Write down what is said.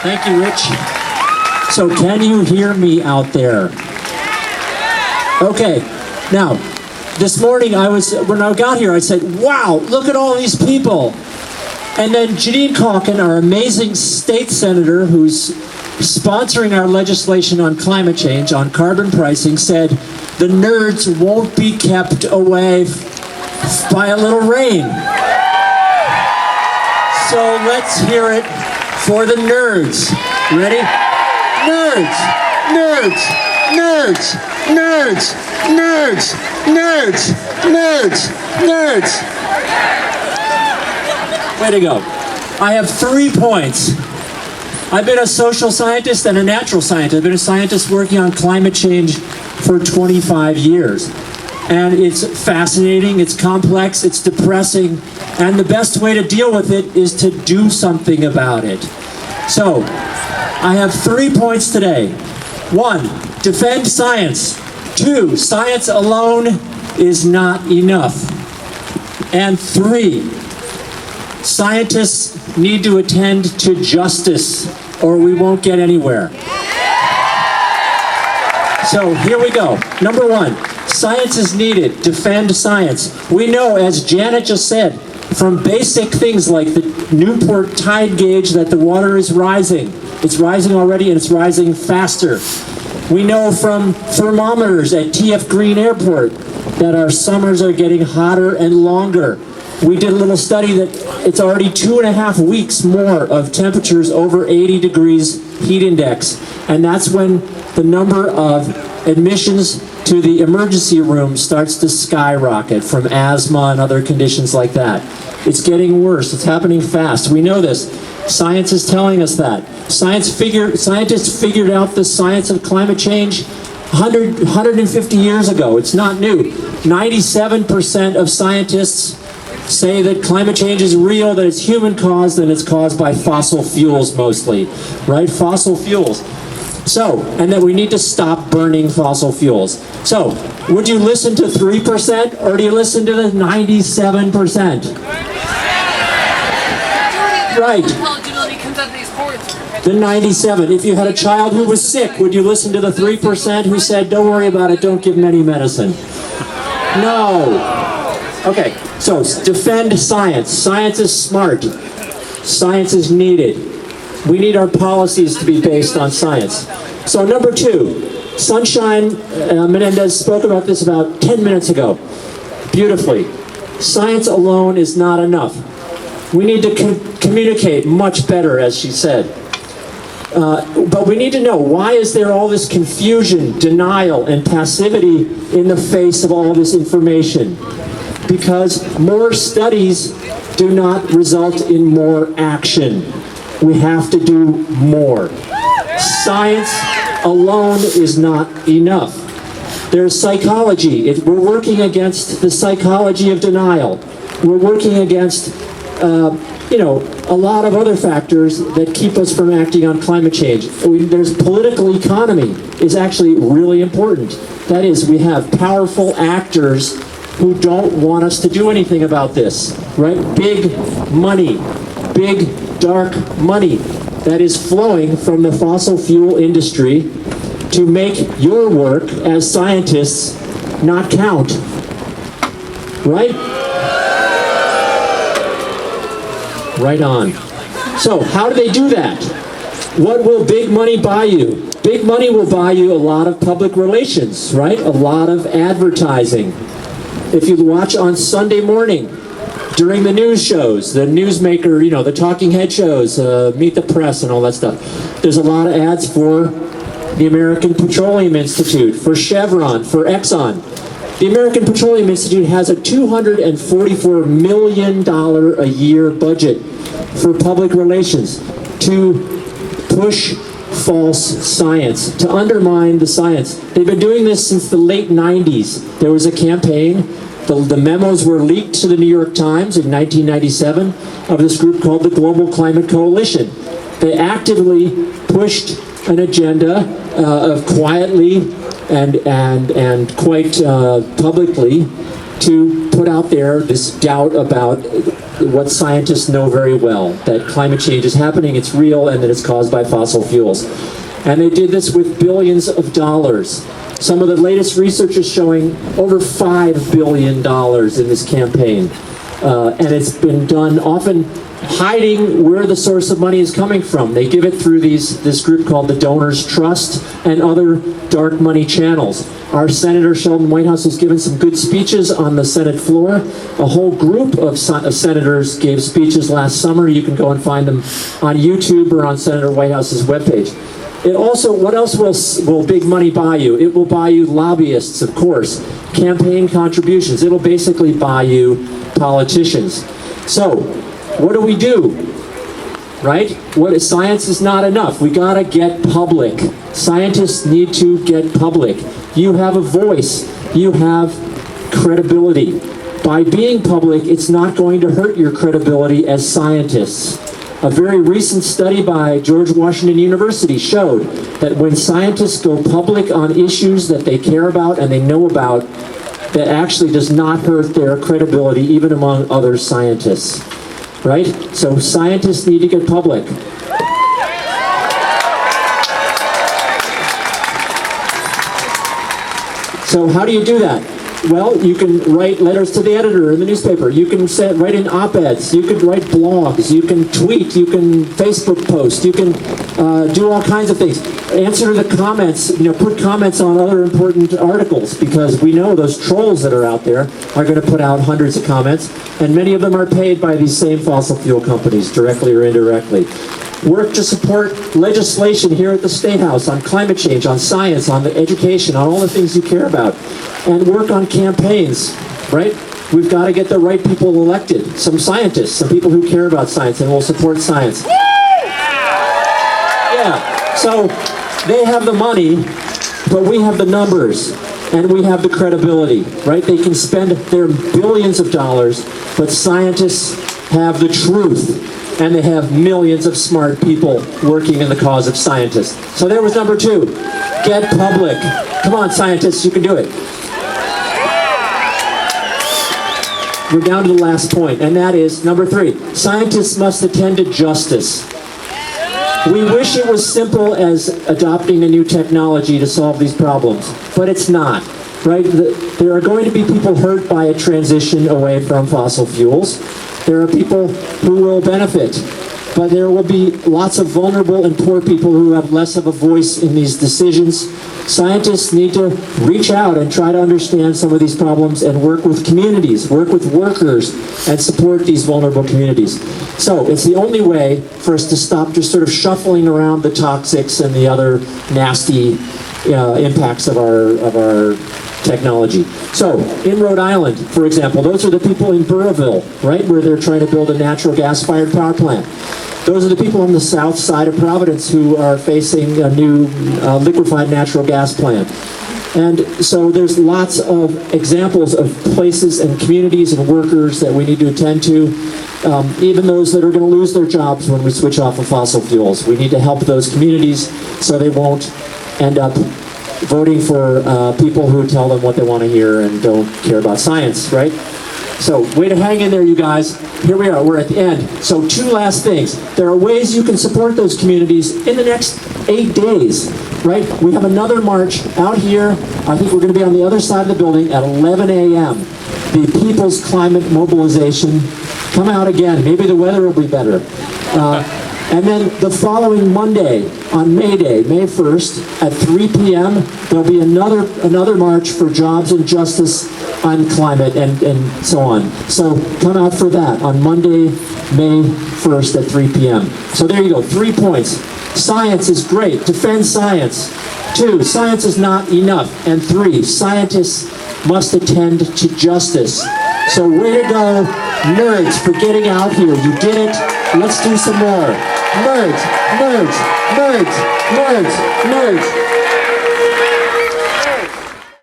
Thank you, Rich. So can you hear me out there? Okay. Now, this morning when I got here, I said, wow, look at all these people. And then Janine Calkin, our amazing state senator who's sponsoring our legislation on climate change, on carbon pricing, said the nerds won't be kept away by a little rain. So let's hear it for the nerds. Ready? Nerds, nerds, nerds, nerds, nerds, nerds, nerds, nerds. Way to go. I have 3 points. I've been a social scientist and a natural scientist. I've been a scientist working on climate change for 25 years. And it's fascinating, it's complex, it's depressing, and the best way to deal with it is to do something about it. So, I have 3 points today. 1, defend science. 2, science alone is not enough. And 3, scientists need to attend to justice or we won't get anywhere. So here we go. Number 1, science is needed. Defend science. We know, as Janet just said, from basic things like the Newport tide gauge that the water is rising. It's rising already and it's rising faster. We know from thermometers at TF Green Airport that our summers are getting hotter and longer. We did a little study that it's already 2.5 weeks more of temperatures over 80 degrees heat index. And that's when the number of admissions to the emergency room starts to skyrocket from asthma and other conditions like that. It's getting worse. It's happening fast. We know this. Science is telling us that. Scientists figured out the science of climate change 150 years ago. It's not new. 97% of scientists say that climate change is real, that it's human caused, and it's caused by fossil fuels mostly, right? Fossil fuels. So, and that we need to stop burning fossil fuels. So, would you listen to 3% or do you listen to the 97%? Right. The 97. If you had a child who was sick, would you listen to the 3% who said, don't worry about it, don't give them any medicine? No. Okay, so defend science. Science is smart. Science is needed. We need our policies to be based on science. So number 2, Sunshine Menendez spoke about this about 10 minutes ago, beautifully. Science alone is not enough. We need to communicate much better, as she said. But we need to know, why is there all this confusion, denial, and passivity in the face of all this information? Because more studies do not result in more action. We have to do more. Science alone is not enough. There's psychology. We're working against the psychology of denial. We're working against, a lot of other factors that keep us from acting on climate change. There's political economy is actually really important. That is, we have powerful actors who don't want us to do anything about this, right? Big money, big dark money that is flowing from the fossil fuel industry to make your work as scientists not count, right? Right on. So how do they do that? What will big money buy you? Big money will buy you a lot of public relations, right? A lot of advertising. If you watch on Sunday morning, during the news shows, the newsmaker, the talking head shows, Meet the Press and all that stuff, there's a lot of ads for the American Petroleum Institute, for Chevron, for Exxon. The American Petroleum Institute has a $244 million a year budget for public relations to push false science, to undermine the science. They've been doing this since the late 90s. There was a campaign, the memos were leaked to the New York Times in 1997 of this group called the Global Climate Coalition. They actively pushed an agenda of quietly and quite publicly to put out there this doubt about what scientists know very well, that climate change is happening, it's real, and that it's caused by fossil fuels. And they did this with billions of dollars. Some of the latest research is showing over $5 billion in this campaign. And it's been done often hiding where the source of money is coming from. They give it through this group called the Donors Trust and other dark money channels. Our Senator Sheldon Whitehouse has given some good speeches on the Senate floor. A whole group of senators gave speeches last summer. You can go and find them on YouTube or on Senator Whitehouse's webpage. It also, what else will big money buy you? It will buy you lobbyists, of course, campaign contributions. It'll basically buy you politicians. So, what do? Right? Science is not enough. We gotta get public. Scientists need to get public. You have a voice. You have credibility. By being public, it's not going to hurt your credibility as scientists. A very recent study by George Washington University showed that when scientists go public on issues that they care about and they know about, that actually does not hurt their credibility even among other scientists. Right? So scientists need to get public. So how do you do that? Well, you can write letters to the editor in the newspaper. You can write in op-eds. You can write blogs. You can tweet. You can Facebook post. You can do all kinds of things. Answer the comments. Put comments on other important articles, because we know those trolls that are out there are going to put out hundreds of comments, and many of them are paid by these same fossil fuel companies, directly or indirectly. Work to support legislation here at the State House on climate change, on science, on the education, on all the things you care about. And work on campaigns, right? We've got to get the right people elected. Some scientists, some people who care about science and will support science. Yeah, so they have the money, but we have the numbers, and we have the credibility, right? They can spend their billions of dollars, but scientists have the truth. And they have millions of smart people working in the cause of scientists. So there was number 2. Get public. Come on, scientists, you can do it. We're down to the last point, and that is number 3. Scientists must attend to justice. We wish it was simple as adopting a new technology to solve these problems, but it's not. Right? There are going to be people hurt by a transition away from fossil fuels. There are people who will benefit, but there will be lots of vulnerable and poor people who have less of a voice in these decisions. Scientists need to reach out and try to understand some of these problems and work with communities, work with workers, and support these vulnerable communities. So it's the only way for us to stop just sort of shuffling around the toxics and the other nasty impacts of our technology. So, in Rhode Island, for example, those are the people in Burrillville, right, where they're trying to build a natural gas-fired power plant. Those are the people on the south side of Providence who are facing a new liquefied natural gas plant. And so there's lots of examples of places and communities and workers that we need to attend to, even those that are going to lose their jobs when we switch off of fossil fuels. We need to help those communities so they won't end up voting for people who tell them what they want to hear and don't care about science, right? So, way to hang in there, you guys. Here we are, we're at the end. So, 2 last things. There are ways you can support those communities in the next 8 days, right? We have another march out here. I think we're going to be on the other side of the building at 11 a.m. The People's Climate Mobilization. Come out again. Maybe the weather will be better. And then the following Monday, on May Day, May 1st, at 3 p.m., there'll be another march for jobs and justice on climate and so on. So come out for that on Monday, May 1st at 3 p.m. So there you go, 3 points. Science is great. Defend science. 2, science is not enough. And 3, scientists must attend to justice. So way to go, nerds, for getting out here. You did it. Let's do some more. Nerds, nerds, nerds, nerds, nerds.